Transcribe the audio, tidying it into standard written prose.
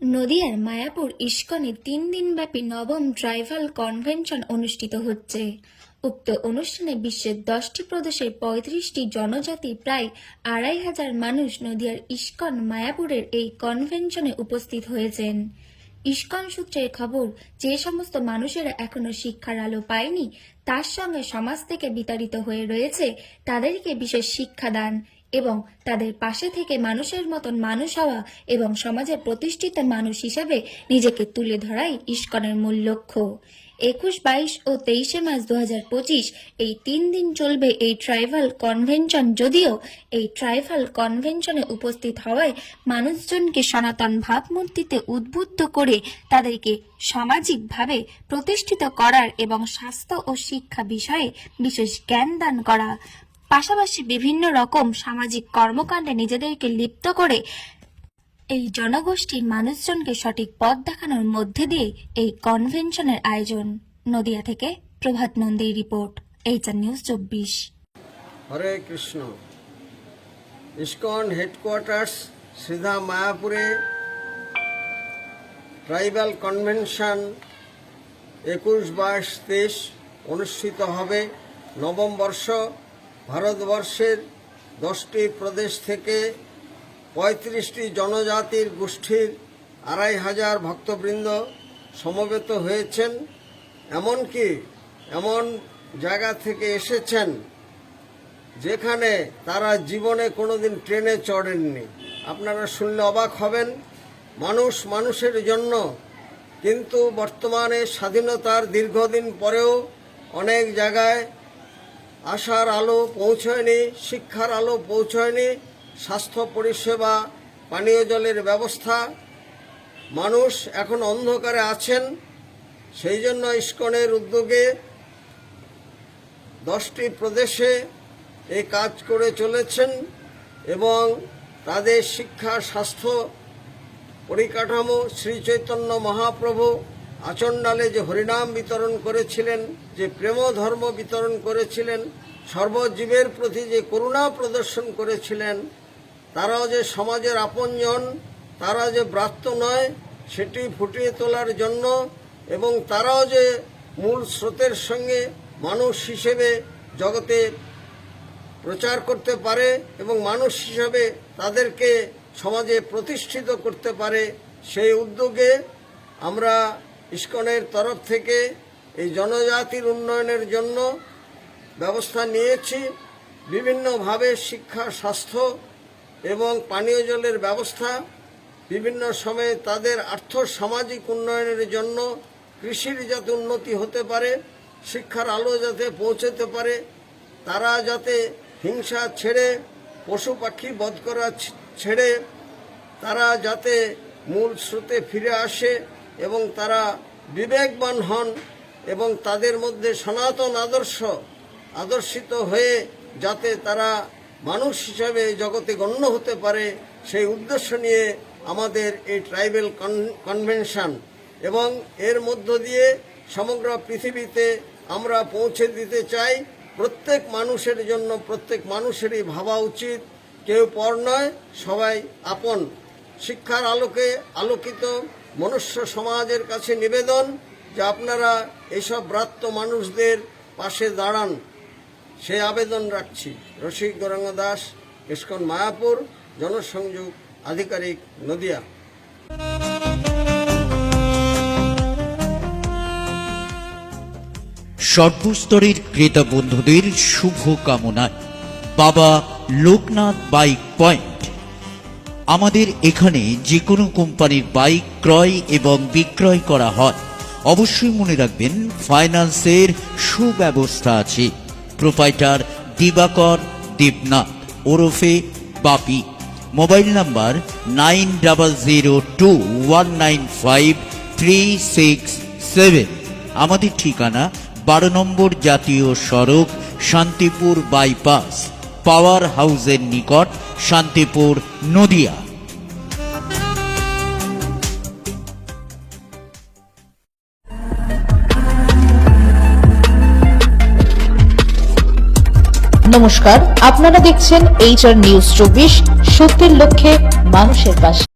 নদিয়ার মায়াপুর ইস্কনে ৩ দিনব্যাপী নবম ট্রাইবাল কনভেনশন অনুষ্ঠিত হচ্ছে। উক্ত অনুষ্ঠানে বিশ্বের 10টি প্রদেশের 35টি জনজাতি প্রায় ২৫০০ মানুষ নদিয়ার ইস্কন মায়াপুরের এই কনভেনশনে উপস্থিত হয়েছেন। ইস্কন সূত্রের খবর, যে সমস্ত মানুষেরা এখনো শিক্ষার আলো পায়নি, তার সঙ্গে সমাজ থেকে বিতাড়িত হয়ে রয়েছে, তাদেরকে বিশেষ শিক্ষাদান এবং তাদের পাশে থেকে মানুষের মতন মানুষ হওয়া এবং সমাজে প্রতিষ্ঠিত মানুষ হিসাবে নিজেকে তুলে ধরাই ইস্কনের মূল লক্ষ্য। ২১, ২২ ও ২৩ মার্চ ২০২৫ এই ৩ দিন চলবে এই ট্রাইবাল কনভেনশন। যদিও এই ট্রাইবাল কনভেনশনে উপস্থিত হওয়ায় মানুষজনকে সনাতন ভাবমূর্তিতে উদ্বুদ্ধ করে তাদেরকে সামাজিকভাবে প্রতিষ্ঠিত করার এবং স্বাস্থ্য ও শিক্ষা বিষয়ে বিশেষ জ্ঞান দান করা, পাশাপাশি বিভিন্ন রকম সামাজিক কর্মকাণ্ডে নিজেদেরকে লিপ্ত করে এই জনগোষ্ঠীর মানুষজনকে সঠিক পথ দেখানোর মধ্যে দিয়ে এই কনভেনশনের আয়োজন। নদিয়া থেকে প্রভাত নন্দীর রিপোর্ট, HR নিউজ 24। হরে কৃষ্ণ। ইস্কন হেডকোয়ার্টার্স সিধা মায়াপুরে ট্রাইবাল কনভেনশন ২১, ২২, ২৩ অনুষ্ঠিত হবে। নবম বর্ষ ভারতবর্ষের 10টি প্রদেশ থেকে 35টি জনজাতির গোষ্ঠীর ২৫০০ ভক্তবৃন্দ সমবেত হয়েছেন। এমনকি এমন জায়গা থেকে এসেছেন যেখানে তারা জীবনে কোনোদিন ট্রেনে চড়েননি। আপনারা শুনলে অবাক হবেন। মানুষ মানুষের জন্য, কিন্তু বর্তমানে স্বাধীনতার দীর্ঘদিন পরেও অনেক জায়গায় আশার আলো পৌঁছয়নি, শিক্ষার আলো পৌঁছয়নি, স্বাস্থ্য পরিষেবা, পানীয় জলের ব্যবস্থা, মানুষ এখন অন্ধকারে আছেন। সেই জন্য ইস্কনের উদ্যোগে 10টি প্রদেশে এই কাজ করে চলেছেন এবং তাদের শিক্ষা, স্বাস্থ্য, পরিকাঠামো, শ্রী চৈতন্য মহাপ্রভু আচণ্ডালে যে হরিনাম বিতরণ করেছিলেন, যে প্রেম ধর্ম বিতরণ করেছিলেন, সর্বজীবের প্রতি যে করুণা প্রদর্শন করেছিলেন, তারাও যে সমাজের আপনজন, তারা যে ব্রাত্য নয়, সেটি ফুটিয়ে তোলার জন্য এবং তারাও যে মূল স্রোতের সঙ্গে মানুষ হিসেবে জগতে প্রচার করতে পারে এবং মানুষ হিসাবে তাদেরকে সমাজে প্রতিষ্ঠিত করতে পারে, সেই উদ্যোগে আমরা ইস্কনের তরফ থেকে এই জনজাতির উন্নয়নের জন্য ব্যবস্থা নিয়েছি। বিভিন্নভাবে শিক্ষা, স্বাস্থ্য এবং পানীয় জলের ব্যবস্থা, বিভিন্ন সময়ে তাদের আর্থ সামাজিক উন্নয়নের জন্য, কৃষির যাতে উন্নতি হতে পারে, শিক্ষার আলো যাতে পৌঁছতে পারে, তারা যাতে হিংসা ছেড়ে, পশু পাখি বধ করা ছেড়ে তারা যাতে মূল স্রোতে ফিরে আসে এবং তারা বিবেকবান হন এবং তাদের মধ্যে সনাতন আদর্শিত হয়ে যাতে তারা মানুষ হিসাবে জগতে গণ্য হতে পারে, সেই উদ্দেশ্য নিয়ে আমাদের এই ট্রাইবাল কনভেনশন। এবং এর মধ্য দিয়ে সমগ্র পৃথিবীতে আমরা পৌঁছে দিতে চাই, প্রত্যেক মানুষের জন্য প্রত্যেক মানুষেরই ভাবা উচিত, কেউ পর নয়, সবাই আপন। শিক্ষার আলোকে আলোকিত মনুষ্য সমাজের কাছে নিবেদন যে আপনারা এইসব ব্রাত্য মানুষদের পাশে দাঁড়ান, সেই আবেদন রাখছি। রসিক গৌরাঙ্গ দাস, ইস্কন মায়াপুর, জনসংযোগ আধিকারিক, নদিয়া। সর্বস্তরের ক্রেতা বন্ধুদের শুভ কামনায় বাবা লোকনাথ বাইক পয়েন্ট। আমাদের এখানে যে কোনো কোম্পানির বাইক ক্রয় এবং বিক্রয় করা হয়। অবশ্যই মনে রাখবেন, ফাইন্যান্সের সুব্যবস্থা আছে। প্রোপাইটার দিবাকর দেবনাথ ওরফে বাপি। Mobile number 9002195367। আমাদের ঠিকানা 12 নম্বর জাতীয় সড়ক, শান্তিপুর বাইপাস, পাওয়ার হাউসের নিকট, শান্তিপুর, নদিয়া। নমস্কার, আপনারা দেখছেন HR নিউজ 24, সত্যের লক্ষ্যে মানুষের পাশে।